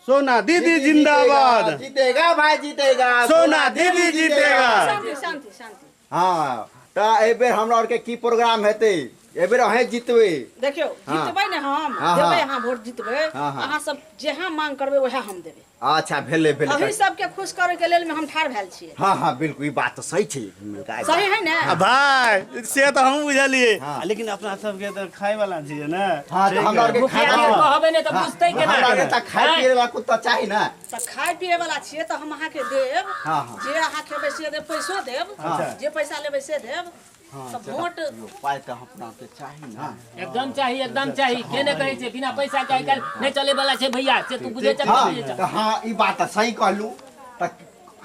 सोना दीदी जिंदाबाद। जीतेगा भाई जीतेगा। सोना दीदी जीतेगा। शांति शांति शांति। हाँ तो ए बेर हमरा और के की प्रोग्राम हेते ए बेर अहे जितबे। देखियो जितबै ने हम देबै अहाँ वोट जितबै अहाँ सब जेहा मांग करबै ओहा हम देबै। अच्छा भेले भेले अही सबके खुश करे के लेल में हम ठाड़ भेल छियै। हाँ हाँ बिल्कुल ई बात तो सही छै। सही है ना भाई से तो हम बुझलिए लेकिन अपना सबके तो खाए वाला छिए ना। हाँ तो हमरा और के खाए कहबे ने त बुझतै केना हमरा के त खाए पिए वाला कुछ तो चाहि ना। त खाए पिए वाला छियै त हम अहाँ के देब। हां जे अहाँ खेबै से देब पैसो देब जे पैसा लेबै से देब। सब वोट पाई त अपना के चाहि ना। एकदम चाहिए केने कहै छै बिना पैसा के आइकाल नहीं चले वाला छै भैया से तू बुझे चल। हां ई बात त सही कहलू त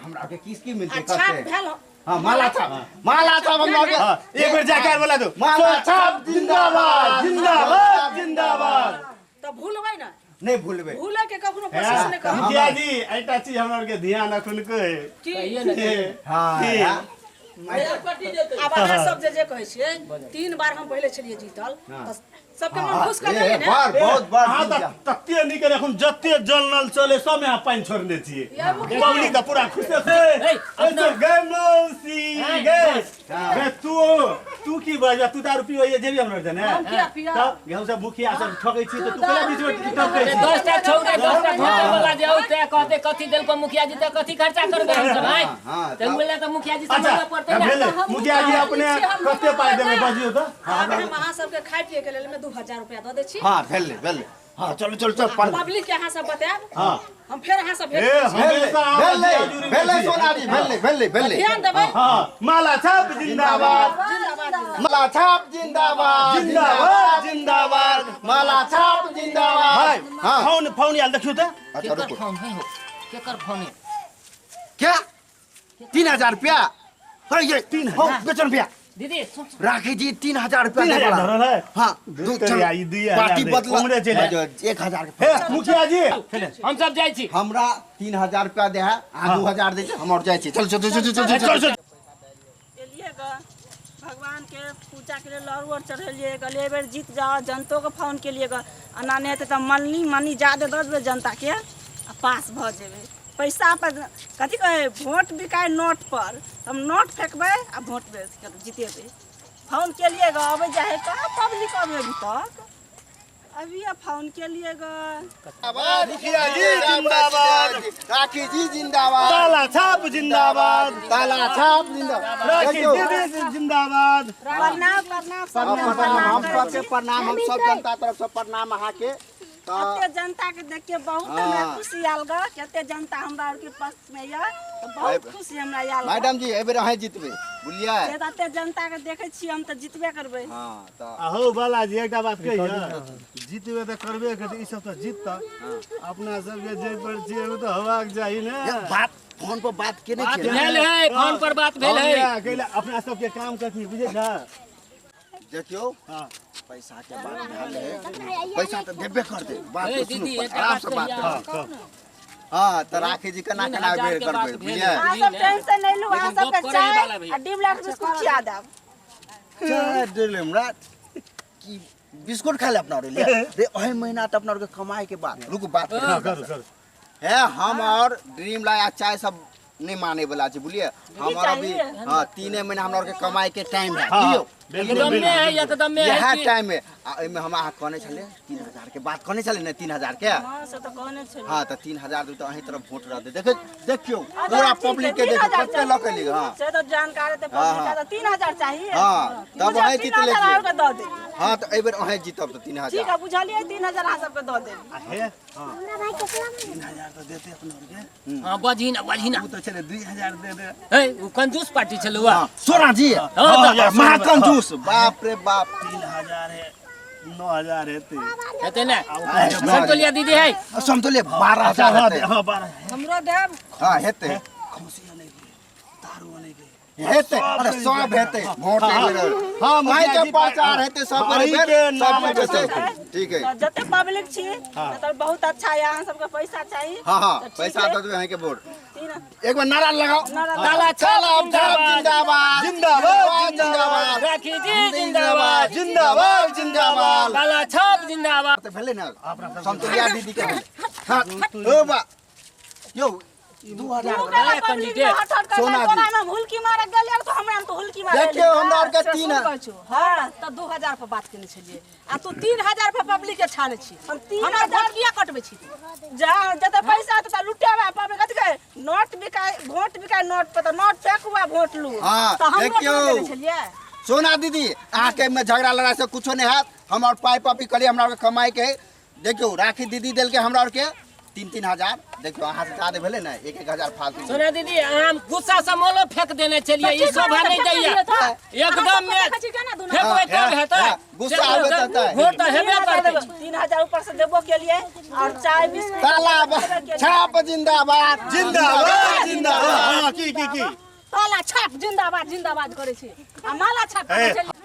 हमरा के किसकी मिलते अच्छा करते। भेल हां माला छाप हमरा के एक बेर जाकर बोला दो माला छाप जिंदाबाद जिंदाबाद जिंदाबाद। त भूलबै ना नहीं भूलबे। भूले के कखनो कोशिश नहीं करब। मुखिया जी एटा चीज हमरा के ध्यान रखन के कहिए ने हां अब अहाँ सब जे कहै छियै 3 बार हम पहले छलिए जीतल त सबके मन खुश कर देलिए ना। बहुत बार हां तत्ते नहीं करे हम जत्ते जल नल चले सब में पानी छोड़ने छिए पब्लिक का पूरा खुश है। ऐसे गए मौसी गए तू की बजा तू दारू पीवे ये जे भी हमरा जाने हम किया पिया तब हम सब मुखिया सब ठगै छी त तू केला बीच में टप दे छी। 10टा छौरा 10टा ठोकर वाला जे औते कहते कथि देल को मुखिया जी त कथि खर्चा करबे हम सब भाई त बोले त मुखिया जी समझ पड़ते ना। मुखिया जी अपने कते पाई देबे बजियो त। हम अहाँ सबके खाए पिए के लेल में 2000 रुपया द दै छी। हां भेले हां चलो पब्लिक के अहाँ सब बताएब। हां हम फेर अहाँ सब भेट भेले सोनारी भेले ध्यान देबै। हां माला छाप जिंदाबाद माला छाप जिंदाबाद जिंदाबाद जिंदाबाद माला छाप जिंदाबाद। हां फोन यार देखियो त। अच्छा रुको फोन है हो केकर फोन है क्या 3000 रुपया है ये 3000 बेचन रुपया दीदी राखी जी 3000 रुपया दे बड़ा। धरल है हां चल आई दिया पार्टी बदला उमरे चले 1000 हे मुखिया जी हम सब जाई छी हमरा 3000 रुपया दे है आ 2000 दे छै हम और जाय छी। चल एलिएगा भगवान के पूजा के लिए लड़ुआ चढ़ेलिएगा ले बेर जीत जाओ जनतो के फोन के लिएगा अना नहीं तो मनी ज्यादा दे देबै जनता के आ पास भ जेबै। पैसा पर कथी कहे वोट बिकाय नोट पर हम नोट फेंकबै आ वोट जीतेबै। फोन के लिएगा अबे जाए का पब्लिक अबे तक अभी फोन के लिएगा। मुखिया जी जिंदाबाद राखी जी जिंदाबाद ताला छाप जिंदाबाद राखी दीदी जिंदाबाद। प्रणाम हम सबके प्रणाम हम सब जनता तरफ से प्रणाम अहाँ के। कते जनता के देख के बहुत हमरा खुशी आल ग कते जनता हमरा और के पास में या बहुत खुशी हमरा आल। मैडम जी ए बेर अहाँ जितबे बुझलिए से कते जनता के देखे छी हम त जितबे करबै। हां त अहो बाला जी एकटा बात कहियो जीतबे त करबे करते ई सब त जीतता अपना सब के जे पर जे उ त होबाक चाहिए ना। बात फोन पर बात केने बात छियै भेल है फोन पर बात भेल है कहले अपना सब के काम कथि बुझे ना देखियो। हां पैसा के बात भेल है पैसा त देबे कर दे बात ए तो सुनो दीदी एक आराम बात से बात कहिया हां त राखी जी केना बेर करबै बुझलिए। आ सब टेंशन नै लू आ सब के चाय आ डिबला के बिस्कुट खिया देब। चाय दिल हमरा की बिस्कुट खा ले अपना रे ओहे महीना त अपना के कमाई के बात रुक बात करू है हम और ड्रीम लाया चाय सब नहीं माने वाला छै बुझलिए। हमारा अभी हां 3 महीना हमरा के कमाई के टाइम है बुझियो एकदम में है एकदम में यह है टाइम में एमे हम अहाँ कहने छले 3000 के बात कहने छले ने 3000 के। हां से त कहने छै। हां त 3000 दे त अही तरफ वोट रह दे देखियो पूरा पब्लिक के देखियो कते लोग के लिए। हां से त जानकारी ते पब्लिक का 3000 चाहिए। हां तब अही जीत ले 3000 के द दे। हां त एबेर अही जीतब त 3000 ठीक है बुझलिए 3000 आ सब के द दे। हे हां 3000 त देते अपना के। हां बजिना उ त चले 2000 दे दे ए उ कंजूस पार्टी छलुआ सोना जी महाकंजूस बाप रे बाप 3000 है 9000 हेते हेते ना संतोलिया दीदी है समतोलिया 12000 हेते। हां 12 हमरो देब। हां हेते खुशी नहीं के दारू नहीं के हेते अरे सब हेते वोट हां माई के प्रचार हेते सब हेते ठीक है। जते पब्लिक छी त बहुत अच्छा है अहाँ सबके पैसा चाहिए। हां पैसा दे देबै अहीं के वोट। 3 एक बार नारा लगाओ ताला छाप जिंदाबाद जिंदाबाद राखी जी जिंदाबाद जिंदाबाद ताला छाप जिंदाबाद तो भेले ना समतोलिया दीदी के भेले हाँ ओ बा यो 2000 सोना दी। में हुलकी मारे गेलिए तो हमरा तो हुलकी मारे देखियो हमरा और के 3 हां त 2000 पे बात केने छलिए आ तू 3000 पे पब्लिक के छाने छी हम हमरा वोट किया कटबे छी जा जते पैसा त लुटेबा पाबे कथि के नोट बिकाय वोट बिकाय नोट पे त नोट फेंकुआ वोट लू हाँ, त हम देखियो। देने छलिए सोना दीदी आके में झगड़ा लड़ाई से कुछो नहीं हाथ हम और पाई पापी करी हमरा और के कमाई के देखियो राखी दीदी देल के हमरा और के 3-3 हजार देखियो अहाँ से ज्यादा भेले ना 1-1 हजार फालतू सोना दीदी हम गुस्सा से मोलो फेंक देने चलिए ई शोभा नहीं दैया एकदम में फेंकबै तब हेतै गुस्सा आबे त वोट तो हेबे करतै 3000 ऊपर से देबो के लिए और चाय बिस्किट ताला छाप जिंदाबाद जिंदाबाद जिंदाबाद हाँ की ताला छाप जिंदाबाद जिंदाबाद करे छी आ माला छाप ए, करे छी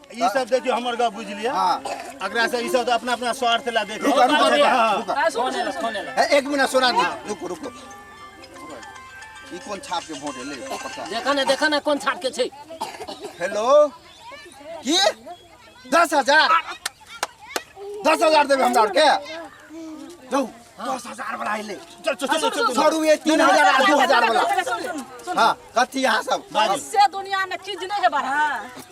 ई सब देखियो हमर गप बुझलिए हाँ। अकरा से ई सब तो अपना अपना स्वार्थ ला देखे रुको, रुको, हाँ। खोने एक मिनट सोना दी रुको ई कौन छाप के वोट ले पता देखा ना कौन छाट के छै हेलो की 10,000 देबे हमरा और के जाऊ 10,000 वाला ले चल छोड़ू ये 3,000 और 2,000 वाला हाँ कथी यहाँ सब से दुनिया में चीज नहीं है बड़ा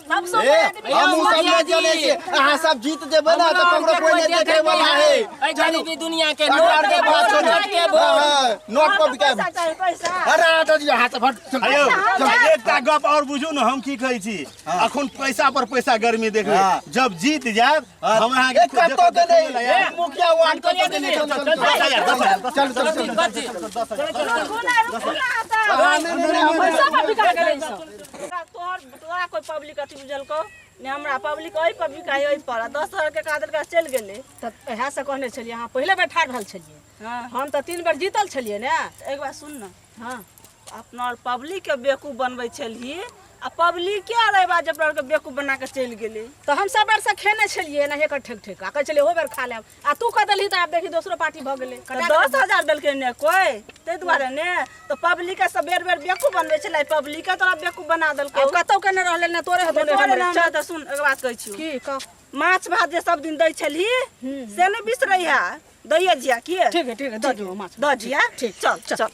सब सो ए हम उ सब नहीं जाने छी अहाँ सब जीत जेबै ना तो ककरो कोई नहीं देखे वाला है ए गरीबी दुनिया के सरकार नोट के के बात वोट छोड़ नोट के वोट नोट पर बिकाय पैसा चाहिए पैसा अरे हट जी हाथ भट आयो एकटा गप और बुझू न हम की कहै छी अखन पैसा पर पैसा गर्मी देखबै हाँ। जब जीत जाब हम अहाँ एक कतो के नहीं मुखिया वार्ड को के नहीं तोरा कोई पब्लिक अथी बुझल को ने हमरा पब्लिक ओइ पर बिकाय ओइ पर 10,000 के कादर का चल गेले त एहा से कहने छलिए हां पहले बेर ठाड़ रहल छलिए हां हम त 3 बेर जीतल छलिए ने एक बार सुन न हां अपना पब्लिक के बेवकूफ बनबै छलिए आ पब्लिक के रहबा जब के बेवकूफ बना के चल गेले तो हम सब बेर से खेने छलिए ना एक ठेक ठेक आ कह छलिए हो बेर खा लेब आ तू कह देलही त आब देखी दोसरो पार्टी भ गेले 10,000 देलके ने कोई ते दुआरे ने तो पब्लिक के सब बेर बेर बेवकूफ बनबै छलै पब्लिक के तोरा बेवकूफ बना देलके अब कतौ के न रहले ने तोरे हतो ने अच्छा त सुन एक बात कहै छी की कह माछ भात जे सब दिन दै छली से नहीं बिसरै है दैया जिया की ठीक है द दियो माछ द जिया ठीक चल चल